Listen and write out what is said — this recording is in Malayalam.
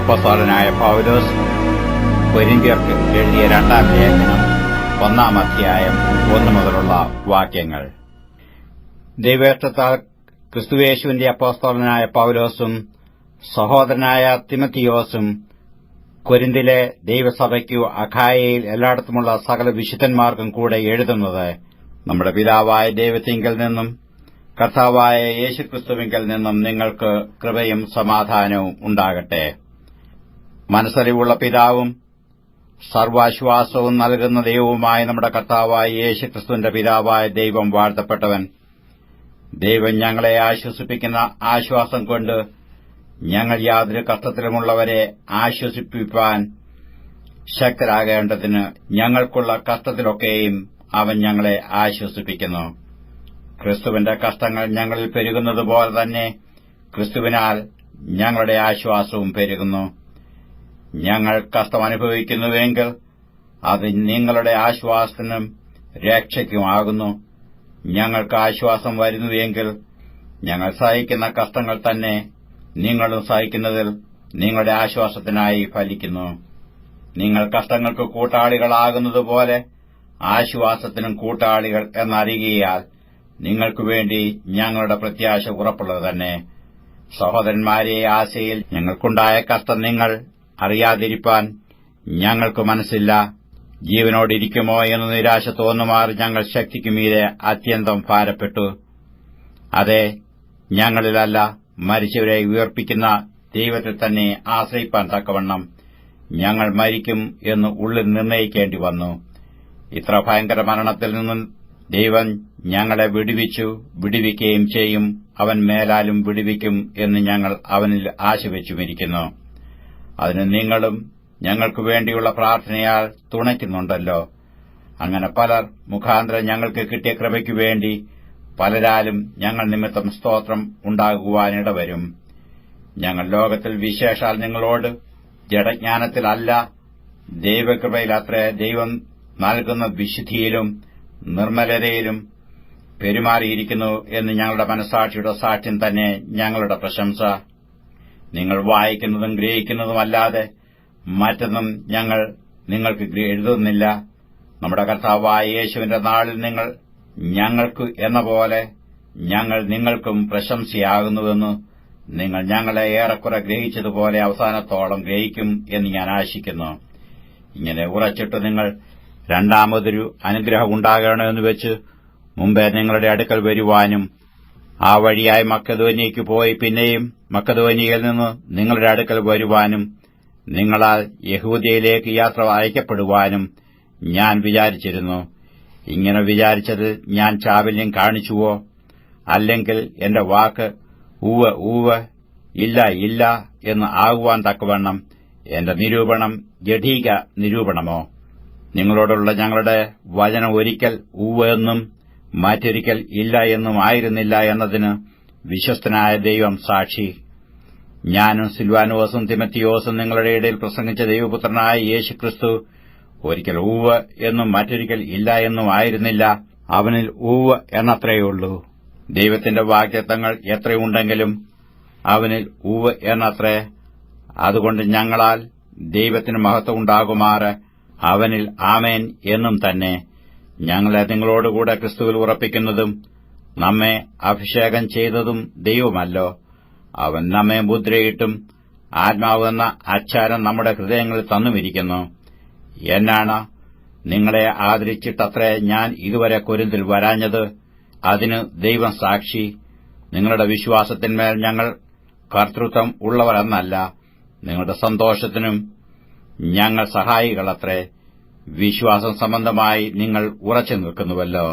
അപ്പോസ്തലനായ പൗലോസ് കൊരിന്ത്യർക്ക് എഴുതിയ 2-ാം ലേഖനം 1-ാം അധ്യായം 1 മുതലുള്ള വാക്യങ്ങൾ. ദൈവേഷ്ടത്താൽ ക്രിസ്തുയേശുവിന്റെ അപ്പോസ്തലനായ പൗലോസും സഹോദരനായ തിമത്തിയോസും കൊരിന്തിലെ ദൈവസഭയ്ക്കു അഖായയിൽ എല്ലായിടത്തുമുള്ള സകല വിശുദ്ധന്മാർക്കും കൂടെ എഴുതുന്നത്, നമ്മുടെ പിതാവായ ദൈവത്തിങ്കൽ നിന്നും കർത്താവായ യേശുക്രിസ്തുവിങ്കൽ നിന്നും നിങ്ങൾക്ക് കൃപയും സമാധാനവും ഉണ്ടാകട്ടെ. മനസ്സറിവുള്ള പിതാവും സർവാശ്വാസവും നൽകുന്ന ദൈവവുമായ നമ്മുടെ കർത്താവായ യേശുക്രിസ്തുവിന്റെ പിതാവായ ദൈവം വാഴ്ത്തപ്പെട്ടവൻ. ദൈവം ഞങ്ങളെ ആശ്വസിപ്പിക്കുന്ന ആശ്വാസം കൊണ്ട് ഞങ്ങൾ യാതൊരു കഷ്ടത്തിലുമുള്ളവരെ ആശ്വസിപ്പിപ്പാൻ ശക്തരാകേണ്ടതിന് ഞങ്ങൾക്കുള്ള കഷ്ടത്തിലൊക്കെയും അവൻ ഞങ്ങളെ ആശ്വസിപ്പിക്കുന്നു. ക്രിസ്തുവിന്റെ കഷ്ടങ്ങൾ ഞങ്ങളിൽ പെരുകുന്നതുപോലെ തന്നെ ക്രിസ്തുവിനാൽ ഞങ്ങളുടെ ആശ്വാസവും പെരുകുന്നു. ഞങ്ങൾ കഷ്ടമനുഭവിക്കുന്നുവെങ്കിൽ അത് നിങ്ങളുടെ ആശ്വാസത്തിനും രക്ഷയ്ക്കുമാകുന്നു. ഞങ്ങൾക്ക് ആശ്വാസം വരുന്നുവെങ്കിൽ ഞങ്ങൾ സഹിക്കുന്ന കഷ്ടങ്ങൾ തന്നെ നിങ്ങളും സഹിക്കുന്നതിൽ നിങ്ങളുടെ ആശ്വാസത്തിനായി ഫലിക്കുന്നു. നിങ്ങൾ കഷ്ടങ്ങൾക്ക് കൂട്ടാളികളാകുന്നതുപോലെ ആശ്വാസത്തിനും കൂട്ടാളികൾ എന്നറിയുകയാൽ നിങ്ങൾക്കുവേണ്ടി ഞങ്ങളുടെ പ്രത്യാശ ഉറപ്പുള്ളത് തന്നെ. സഹോദരന്മാരെ, ആശയിൽ ഞങ്ങൾക്കുണ്ടായ കഷ്ടം നിങ്ങൾ അറിയാതിരിപ്പാൻ ഞങ്ങൾക്ക് മനസ്സില്ല. ജീവനോടിരിക്കുമോ എന്ന് നിരാശ തോന്നുമാർ ഞങ്ങൾ ശക്തിക്ക് മീതെ അത്യന്തം ഭാരപ്പെട്ടു. അതെ, ഞങ്ങളിലല്ല, മരിച്ചവരെ ഉയർപ്പിക്കുന്ന ദൈവത്തിൽ തന്നെ ആശ്രയിപ്പാൻ തക്കവണ്ണം ഞങ്ങൾ മരിക്കും എന്ന് ഉള്ളിൽ നിർണയിക്കേണ്ടി വന്നു. ഇത്ര ഭയങ്കര മരണത്തിൽ നിന്നും ദൈവം ഞങ്ങളെ വിടുവിക്കുകയും ചെയ്യും. അവൻ മേലാലും വിടുവിക്കും എന്ന് ഞങ്ങൾ അവനിൽ ആശവെച്ചുമിരിക്കുന്നു. അതിന് നിങ്ങളും ഞങ്ങൾക്കു വേണ്ടിയുള്ള പ്രാർത്ഥനയാൽ തുണയ്ക്കുന്നുണ്ടല്ലോ. അങ്ങനെ പലർ മുഖാന്തരം ഞങ്ങൾക്ക് കിട്ടിയ കൃപയ്ക്കു വേണ്ടി പലരാലും ഞങ്ങൾ നിമിത്തം സ്തോത്രം ഉണ്ടാകുവാനിടവരും. ഞങ്ങൾ ലോകത്തിൽ വിശേഷാൽ നിങ്ങളോട് ജഡജ്ഞാനത്തിലല്ല, ദൈവകൃപയിലത്രേ ദൈവം നൽകുന്ന വിശുദ്ധിയിലും നിർമ്മലതയിലും പെരുമാറിയിരിക്കുന്നു എന്ന് ഞങ്ങളുടെ മനസ്സാക്ഷിയുടെ സാക്ഷ്യം തന്നെ ഞങ്ങളുടെ പ്രശംസ. നിങ്ങൾ വായിക്കുന്നതും ഗ്രഹിക്കുന്നതുമല്ലാതെ മറ്റൊന്നും ഞങ്ങൾ നിങ്ങൾക്ക് എഴുതുന്നില്ല. നമ്മുടെ കർത്താവായ യേശുവിന്റെ നാളിൽ നിങ്ങൾ ഞങ്ങൾക്ക് എന്ന പോലെ ഞങ്ങൾ നിങ്ങൾക്കും പ്രശംസയാകുന്നുവെന്ന് നിങ്ങൾ ഞങ്ങളെ ഏറെക്കുറെ ഗ്രഹിച്ചതുപോലെ അവസാനത്തോളം ഗ്രഹിക്കും എന്ന് ഞാൻ ആശിക്കുന്നു. ഇങ്ങനെ ഉറച്ചിട്ട് നിങ്ങൾ രണ്ടാമതൊരു അനുഗ്രഹം ഉണ്ടാകണമെന്ന് വെച്ച് മുമ്പേ നിങ്ങളുടെ അടുക്കൽ വരുവാനും ആ വഴിയായി മക്കെദോന്യയ്ക്ക് പോയി പിന്നെയും മക്കെദോന്യയിൽ നിന്ന് നിങ്ങളുടെ അടുക്കൽ വരുവാനും നിങ്ങളാൽ യഹൂദയിലേക്ക് യാത്ര അയക്കപ്പെടുവാനും ഞാൻ വിചാരിച്ചിരുന്നു. ഇങ്ങനെ വിചാരിച്ചത് ഞാൻ ചാബല്യം കാണിച്ചുവോ? അല്ലെങ്കിൽ എന്റെ വാക്ക് ഉവ്വ് ഉവ്വ്, ഇല്ല ഇല്ല എന്ന് ആകുവാൻ തക്കവണ്ണം എന്റെ നിരൂപണം ജഡീക നിരൂപണമോ? നിങ്ങളോടുള്ള ഞങ്ങളുടെ വചനം ഒരിക്കൽ ഉവ്വ് എന്നും മറ്റൊരിക്കൽ ഇല്ല എന്നും ആയിരുന്നില്ല എന്നതിന് വിശ്വസ്തനായ ദൈവം സാക്ഷി. ഞാനും സിൽവാനോസും തിമത്തിയോസും നിങ്ങളുടെ ഇടയിൽ പ്രസംഗിച്ച ദൈവപുത്രനായ യേശുക്രിസ്തു ഒരിക്കൽ ഉവ്വ് എന്നും മറ്റൊരിക്കൽ ഇല്ല എന്നും ആയിരുന്നില്ല. അവനിൽ ഉവ്വ് എന്നത്രയുള്ളൂ. ദൈവത്തിന്റെ വാഗ്ദത്തങ്ങൾ എത്രയുണ്ടെങ്കിലും അവനിൽ ഉവ്വ് എന്നത്രേ. അതുകൊണ്ട് ഞങ്ങളാൽ ദൈവത്തിന് മഹത്വം ഉണ്ടാകുമാറ് അവനിൽ ആമേൻ എന്നും തന്നെ. ഞങ്ങളെ നിങ്ങളോടുകൂടെ ക്രിസ്തുവിൽ ഉറപ്പിക്കുന്നതും നമ്മെ അഭിഷേകം ചെയ്തതും ദൈവമല്ലോ. അവൻ നമ്മെ മുദ്രയിട്ടും ആത്മാവെന്ന അച്ചാരം നമ്മുടെ ഹൃദയങ്ങളിൽ തന്നുമിരിക്കുന്നു. എന്നാണ് നിങ്ങളെ ആദരിച്ചിട്ടത്രേ ഞാൻ ഇതുവരെ കൊരിന്തിൽ വരാഞ്ഞത്. അതിന് ദൈവം സാക്ഷി. നിങ്ങളുടെ വിശ്വാസത്തിന്മേൽ ഞങ്ങൾ കർത്തൃത്വം ഉള്ളവരെന്നല്ല, നിങ്ങളുടെ സന്തോഷത്തിനും ഞങ്ങൾ സഹായികളത്രേ. വിശ്വാസം സംബന്ധമായി നിങ്ങൾ ഉറച്ചു നിൽക്കുന്നുവല്ലോ.